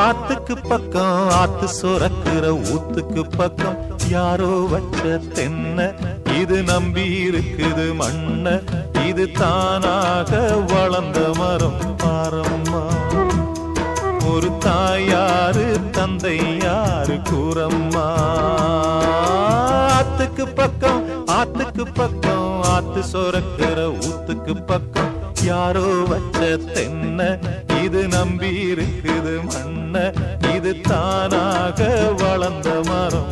ஆத்துக்கு பக்கம் ஆத்து சுரக்குற ஊத்துக்கு பக்கம் யாரோ வச்ச தென்ன இது நம்பி இருக்குது மண்ண இது தானாக வளர்ந்த மரம் பாரம்மா ஒரு தாயாரு தந்தை யாரு கூறம்மா ஆத்துக்கு பக்கம் ஆத்து சுரக்குற ஊத்துக்கு பக்கம் யாரோ வச்ச தென்ன இது நம்பி இருக்குது மண்ண இது தானாக வளர்ந்த மரம்